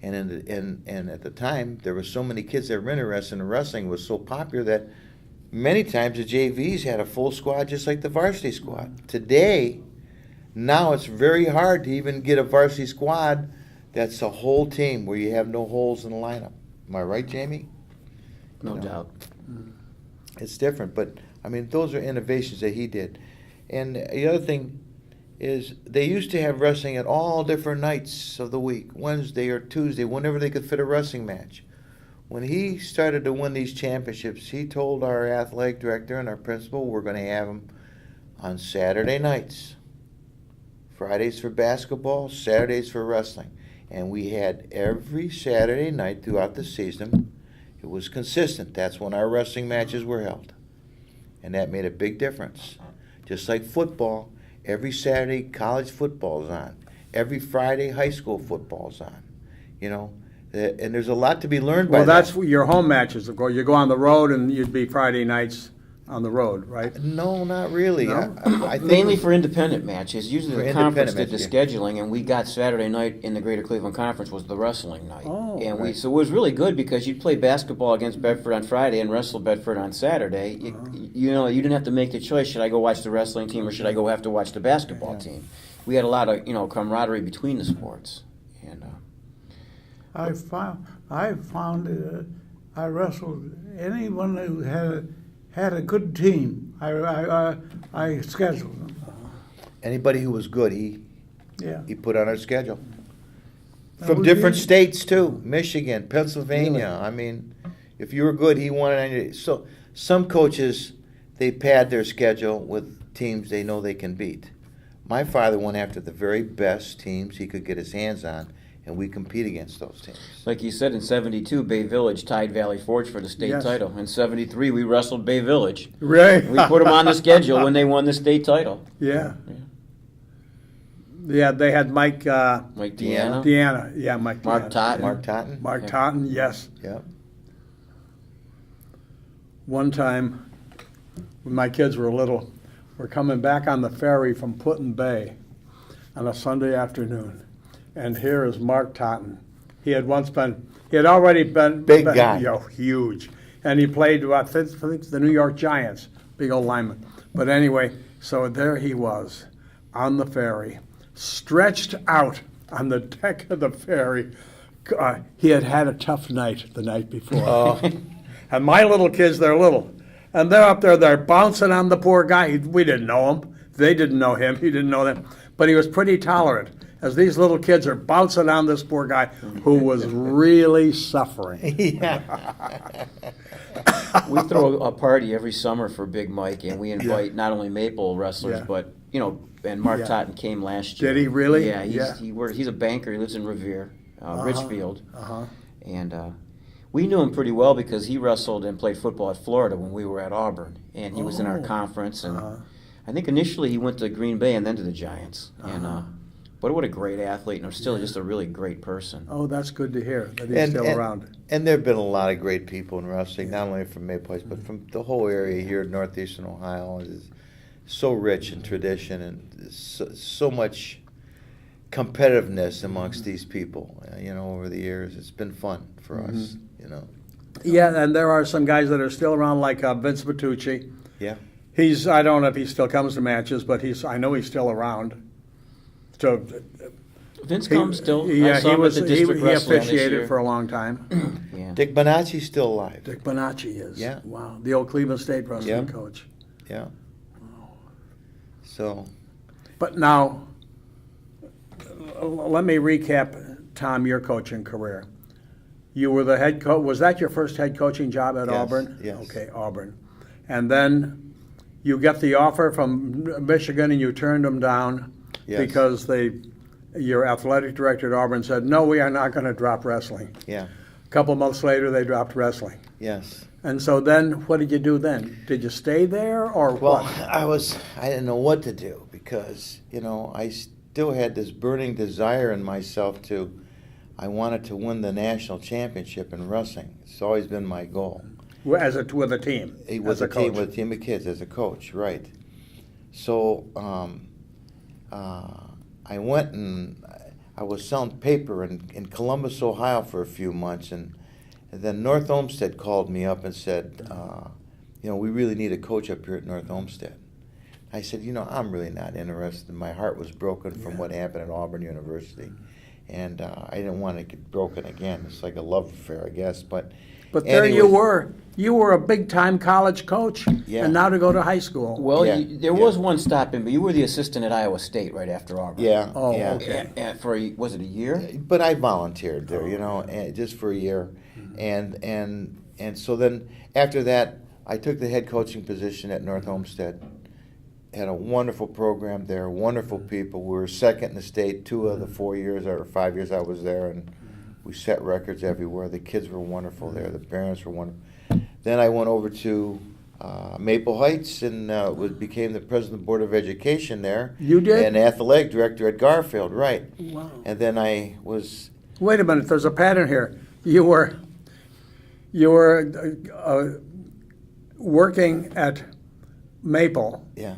And at the time, there were so many kids that were interested in wrestling, was so popular that many times the JVs had a full squad just like the varsity squad. Today, now it's very hard to even get a varsity squad that's a whole team where you have no holes in the lineup. Am I right, Jamie? No You know, doubt. It's different, but I mean, those are innovations that he did. And the other thing is they used to have wrestling at all different nights of the week, Wednesday or Tuesday, whenever they could fit a wrestling match. When he started to win these championships, he told our athletic director and our principal, we're going to have them on Saturday nights. Fridays for basketball, Saturdays for wrestling. And we had every Saturday night throughout the season. It was consistent. That's when our wrestling matches were held. And that made a big difference. Just like football, every Saturday college football's on. Every Friday high school football's on. You know, and there's a lot to be learned by Well, that. that's your home matches, of course. You go on the road and you'd be Friday nights on the road, right? No, not really. No? I think Mainly for independent matches. Usually For the conference did independent the matches, scheduling, and we got Saturday night in the Greater Cleveland Conference was the wrestling night. Oh, and right. so it was really good because you'd play basketball against Bedford on Friday and wrestle Bedford on Saturday. You know, you didn't have to make the choice: should I go watch the wrestling team or should I go have to watch the basketball team? We had a lot of camaraderie between the sports, and I found I wrestled anyone who had a good team. I scheduled them. anybody who was good, Yeah. he put on our schedule. That From was different easy. states too, Michigan, Pennsylvania. I mean, if you were good, he wanted any. So some coaches, they pad their schedule with teams they know they can beat. My father went after the very best teams he could get his hands on, and we compete against those teams. like you said, in '72, Bay Village tied Valley Forge for the state Yes. title. In '73, we wrestled Bay Village. Right. We put them on the schedule when they won the state title. Yeah. Yeah, they had Mike Like Deanna. Deanna. Yeah, Mike Mark Deanna. Totten. Mark Totten. Mark Yeah. Totten, yes. Yep. One time, when my kids were little, we're coming back on the ferry from Put-in Bay on a Sunday afternoon. And here is Mark Totten. He had already been Big guy. Huge. And he played, I think, the New York Giants, big old lineman. But anyway, so there he was on the ferry, stretched out on the deck of the ferry. He had had a tough night the night before. Oh. And my little kids, they're little. And they're up there, they're bouncing on the poor guy. We didn't know him. They didn't know him. He didn't know them. But he was pretty tolerant as these little kids are bouncing on this poor guy who was really suffering. Yeah. We throw a party every summer for Big Mike, and we invite not only Maple wrestlers, Yeah. but and Mark Yeah. Totten came last year. Did he really? Yeah, Yeah. he's a banker. He lives in Revere, Richfield, Uh-huh. and we knew him pretty well because he wrestled and played football at Florida when we were at Auburn, and he was in our Oh. conference. And Uh-huh. I think initially he went to Green Bay and then to the Giants. And but what a great athlete, and still just a really great person. Oh, that's good to hear that he's still around. And there have been a lot of great people in wrestling, not only from Maple Heights, but from the whole area here in northeastern Ohio. It is so rich in tradition and so much competitiveness amongst these people. Over the years, it's been fun for us. Yeah, and there are some guys that are still around, like Vince Bertucci. Yeah. I don't know if he still comes to matches, but I know he's still around. So Vince comes still. I Yeah, saw he him was. at the He district wrestling this officiated year. for a long time. Yeah. Dick Bonacci's still alive. Dick Bonacci is. Yeah. Wow, the old Cleveland State wrestling Yeah. coach. Yeah. So. But now, let me recap, Tom, your coaching career. You were the head coach. Was that your first head coaching job at Yes, Auburn? yes. Okay, Auburn. And then you get the offer from Michigan and you turned them down Yes. because your athletic director at Auburn said, no, we are not going to drop wrestling. Yeah. A couple months later, they dropped wrestling. Yes. And so then, what did you do then? Did you stay there or Well, what? I didn't know what to do because, I still had this burning desire in myself I wanted to win the national championship in wrestling. It's always been my goal. With a team, With as a a team, coach. with a team of kids as a coach, right. So, I went and I was selling paper in Columbus, Ohio for a few months, and then North Olmsted called me up and said, we really need a coach up here at North Olmsted. I said, I'm really not interested. My heart was broken from what happened at Auburn University, and I didn't want to get broken again. It's like a love affair, I guess, but there anyway. you were a big-time college coach, Yeah. and now to go to high school. Well, Yeah, there yeah. was one stop in, but you were the assistant at Iowa State right after Auburn. Yeah, Oh, yeah. okay. And was it a year? But I volunteered there, and just for a year, and so then after that, I took the head coaching position at North Olmsted. Had a wonderful program there, wonderful people. We were second in the state 2 of the 4 years or 5 years I was there, and we set records everywhere. The kids were wonderful there. The parents were wonderful. Then I went over to Maple Heights and became the president of the Board of Education there. You did? And athletic director at Garfield, right. Wow. And then I was... Wait a minute, there's a pattern here. You were working at Maple, Yeah.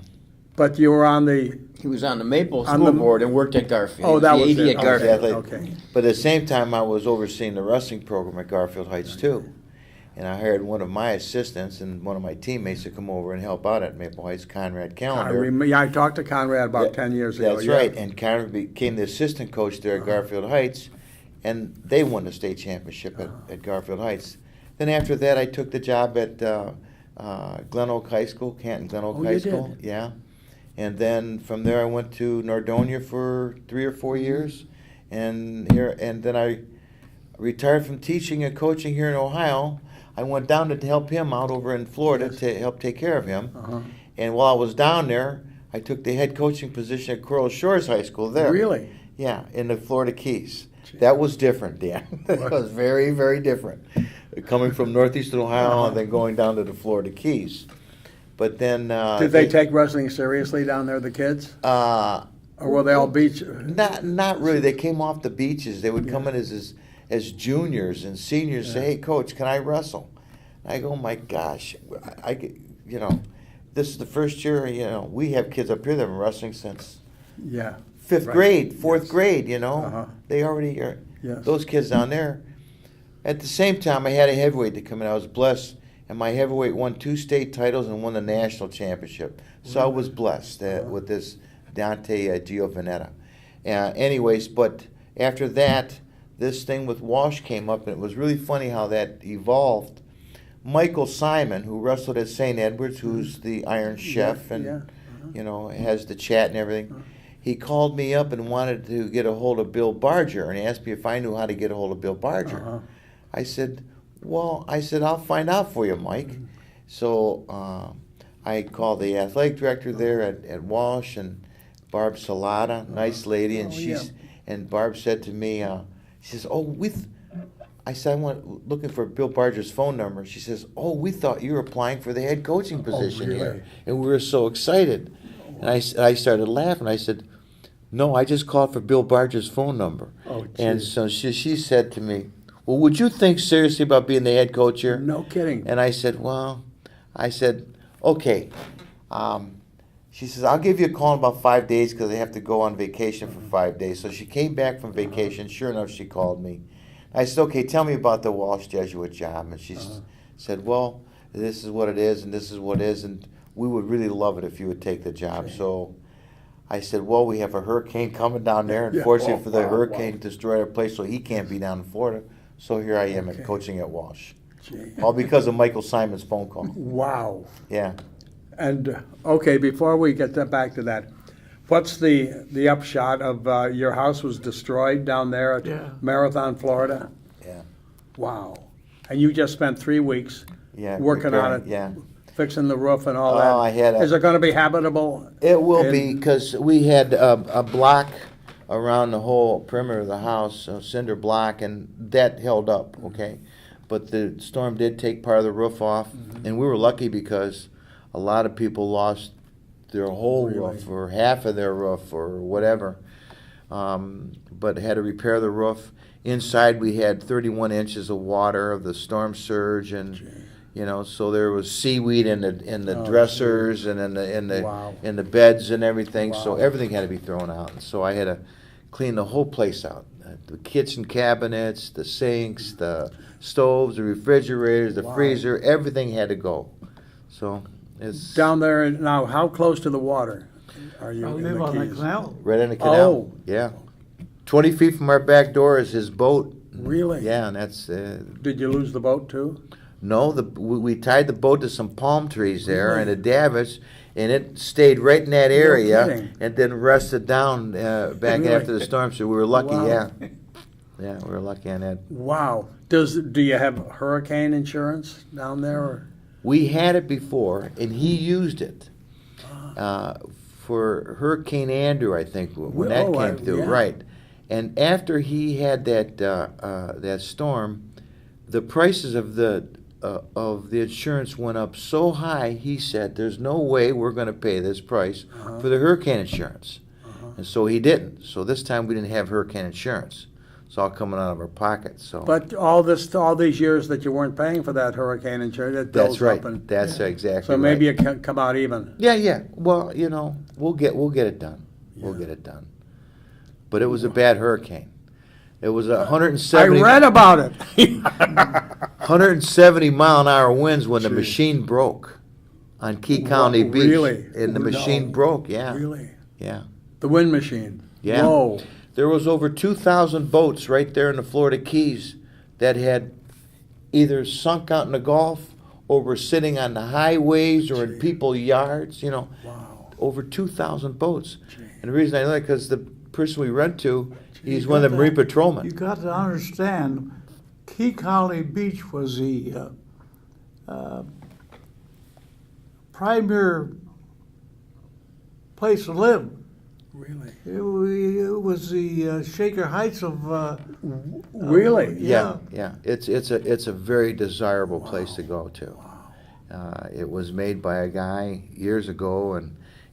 but you were on the. He was on the Maple On School the- Board and worked at Garfield. Oh, that He was the AD it. at Garfield. Exactly. Okay. But at the same time, I was overseeing the wrestling program at Garfield Heights too, and I hired one of my assistants and one of my teammates to come over and help out at Maple Heights, Conrad Callender. I talked to Conrad about 10 years ago. That's yeah. right, and Conrad became the assistant coach there at Garfield Heights, and they won the state championship at Garfield Heights. Then after that, I took the job at Glen Oak High School, Canton Glen Oak Oh, High you School. did? Yeah. And then from there, I went to Nordonia for 3 or 4 years, and then I retired from teaching and coaching here in Ohio. I went down to help him out over in Florida to help take care of him. Uh-huh. And while I was down there, I took the head coaching position at Coral Shores High School there. Really? Yeah, in the Florida Keys. That was different, Dan. That was very, very different. Coming from northeastern Ohio and then going down to the Florida Keys. But then Did they take wrestling seriously down there, the kids? Or were they all beach? Not really. They came off the beaches. They would come in as juniors and seniors. Say, "Hey, coach, can I wrestle?" And I go, "Oh my gosh, this is the first year. We have kids up here that have been wrestling since Yeah. fifth Right. grade, fourth Yes. grade. Uh-huh. They already are. Yes. Those kids down there." At the same time, I had a heavyweight to come in. I was blessed, and my heavyweight won 2 state titles and won the national championship. So I was blessed with this Dante Giovanetta. Anyways, but after that, this thing with Walsh came up, and it was really funny how that evolved. Michael Simon, who wrestled at St. Edward's, who's the Iron Chef and has the chat and everything. He called me up and wanted to get a hold of Bill Barger, and he asked me if I knew how to get a hold of Bill Barger. I said, I'll find out for you, Mike. So I called the athletic director there at Walsh, and Barb Salata, nice lady, and and Barb said to me, she says, I said, looking for Bill Barger's phone number. She says, we thought you were applying for the head coaching position really? here. And we were so excited. And I started laughing. I said, no, I just called for Bill Barger's phone number. Oh, and geez. so she said to me, well, would you think seriously about being the head coach here? No kidding. And I said, okay. She says, I'll give you a call in about 5 days because I have to go on vacation for 5 days. So she came back from vacation. Sure enough, she called me. I said, okay, tell me about the Walsh Jesuit job. And she said, well, this is what it is, and this is what it is, and we would really love it if you would take the job. Okay. So I said, well, we have a hurricane coming down there. Yeah. Unfortunately for the Wow. hurricane destroyed our place, so he can't be down in Florida. So here I am at coaching at Walsh. Gee. All because of Michael Simon's phone call. Wow. Yeah. And okay, before we get back to that, what's the upshot of your house was destroyed down there at Marathon, Florida? Yeah. Wow. And you just spent 3 weeks working on it, Yeah. fixing the roof and all that. I had Is it going to be habitable? It will be, because we had a block around the whole perimeter of the house, a cinder block, and that held up, okay? But the storm did take part of the roof off, and we were lucky because a lot of people lost their whole roof or half of their roof or whatever, but had to repair the roof. Inside we had 31 inches of water of the storm surge, and so there was seaweed in the dressers and in the beds and everything. So everything had to be thrown out. And so I had to clean the whole place out. The kitchen cabinets, the sinks, the stoves, the refrigerators, the freezer, everything had to go. So it's Down there now, how close to the water are you I in live the on the Keys? canal. right in the canal. Oh. Yeah. 20 feet from our back door is his boat. Really? Yeah, and that's Did you lose the boat too? no. We tied the boat to some palm trees there and a davits, and it stayed right in that area, kidding. and then rested down back Really? after the storm. So we were lucky. Wow. Yeah, we were lucky on that. Wow. Do you have hurricane insurance down there? Or? We had it before, and he used it for Hurricane Andrew, I think, when that Oh, came through. yeah. Right, and after he had that storm, the prices of the insurance went up so high. He said, "There's no way we're going to pay this price for the hurricane insurance," and so he didn't. So this time we didn't have hurricane insurance. It's all coming out of our pockets. So. But all these years that you weren't paying for that hurricane insurance, it builds That's right. up. And, That's exactly. so maybe right. it can come out even. Yeah. Well, we'll get it done. We'll get it done. But it was a bad hurricane. It was 170. I read about it. 170 mile an hour winds when the machine broke on Key County Beach. Really? And the machine broke. Yeah. Really? Yeah. The wind machine. Yeah. Whoa. There was over 2,000 boats right there in the Florida Keys that had either sunk out in the Gulf or were sitting on the highways or in people's yards, Wow. Over 2,000 boats. Gee. And the reason I know that because the person we rent to, he's one of the Marine Patrolmen. You got to understand, Key County Beach was the premier place to live. Really? It was the Shaker Heights of. Really? Yeah. It's a very desirable place to go to. It was made by a guy years ago,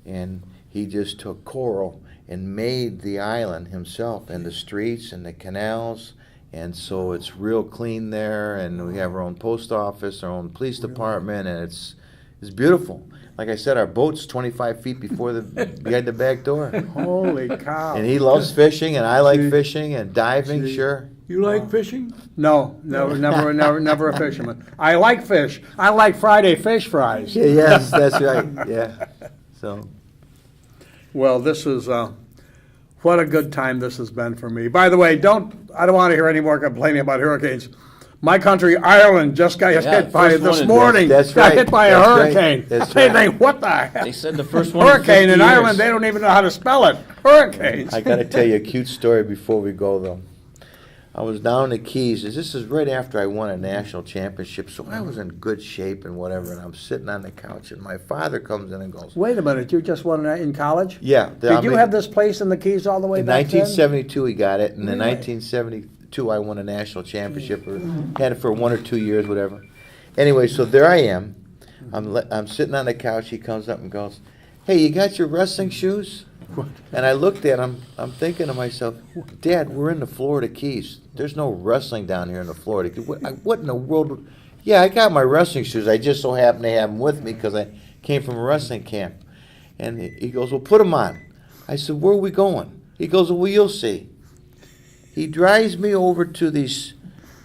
and he just took coral and made the island himself, and the streets and the canals, and so it's real clean there. And we have our own post office, our own police department, and it's beautiful. Like I said, our boat's 25 feet behind the back door. Holy cow. And he loves fishing, and I like fishing and diving. Sure. You like fishing? No, never a fisherman. I like fish. I like Friday fish fries. Yeah, yes, that's right. Yeah. So. Well, this is what a good time this has been for me. By the way, I don't want to hear any more complaining about hurricanes. My country, Ireland, just got hit by first this one morning. That's got right. hit by a That's right. hurricane. That's They right. think, what the heck? They said the first one Hurricane in 50 Ireland, years. they don't even know how to spell it. Hurricanes. I got to tell you a cute story before we go, though. I was down in the Keys. This is right after I won a national championship, so I was in good shape and whatever, and I'm sitting on the couch, and my father comes in and goes, Wait a minute, you just won in college? yeah. Did you have this place in the Keys all the way In back then? 1972, he got it, and in Really? 1972, I won a national championship, or had it for 1 or 2 years, whatever. Anyway, so there I am. I'm sitting on the couch. He comes up and goes, "Hey, you got your wrestling shoes?" And I looked at him. I'm thinking to myself, Dad, we're in the Florida Keys. There's no wrestling down here in the Florida Keys. What in the world? Yeah, I got my wrestling shoes. I just so happen to have them with me because I came from a wrestling camp. And he goes, well, put them on. I said, where are we going? He goes, well, you'll see. He drives me over to these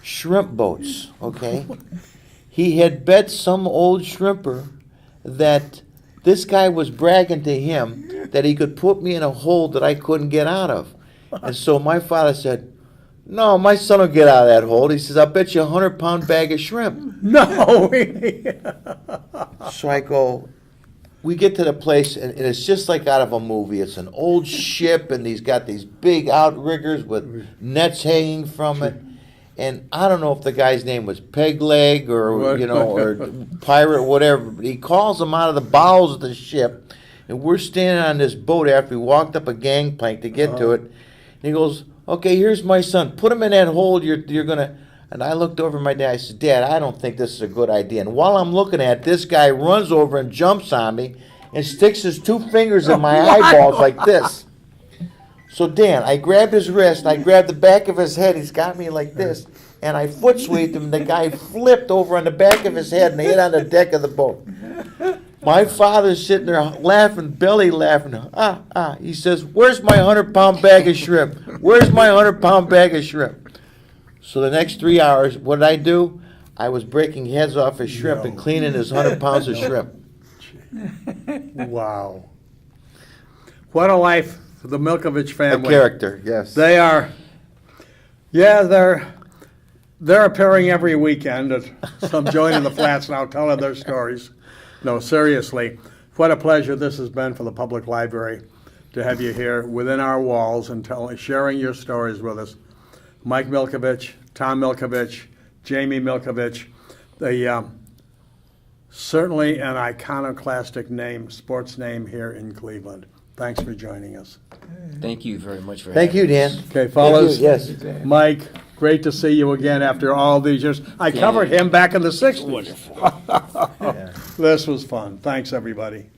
shrimp boats, okay? He had bet some old shrimper that this guy was bragging to him that he could put me in a hole that I couldn't get out of. And so my father said, no, my son will get out of that hole. He says, I'll bet you a 100-pound bag of shrimp. No, really? So I go, we get to the place, and it's just like out of a movie. It's an old ship, and he's got these big outriggers with nets hanging from it. And I don't know if the guy's name was Peg Leg or, or Pirate, whatever. But he calls them out of the bowels of the ship. And we're standing on this boat after we walked up a gangplank to get to it. And he goes, okay, here's my son. Put him in that hole. You're going to... And I looked over at my dad. I said, Dad, I don't think this is a good idea. And while I'm looking at it, this guy runs over and jumps on me and sticks his 2 fingers in my eyeballs like this. So Dan, I grabbed his wrist, and I grabbed the back of his head. He's got me like this, and I foot sweeped him. The guy flipped over on the back of his head and hit on the deck of the boat. My father's sitting there laughing, belly laughing. He says, where's my 100-pound bag of shrimp? Where's my 100-pound bag of shrimp? So the next 3 hours, what did I do? I was breaking heads off his shrimp and cleaning his 100 pounds of shrimp. Wow. What a life for the Milkovich A family. character, yes. They are, they're appearing every weekend at some joint in the flats now telling their stories. No, seriously, what a pleasure this has been for the public library to have you here within our walls and sharing your stories with us. Mike Milkovich, Tom Milkovich, Jamie Milkovich, certainly an iconoclastic name, sports name here in Cleveland. Thanks for joining us. Thank you very much for Thank having you, us. Dan. Okay, fellas. Yes. Mike, great to see you again after all these years. I covered him back in the 60s. Wonderful. This was fun. Thanks, everybody.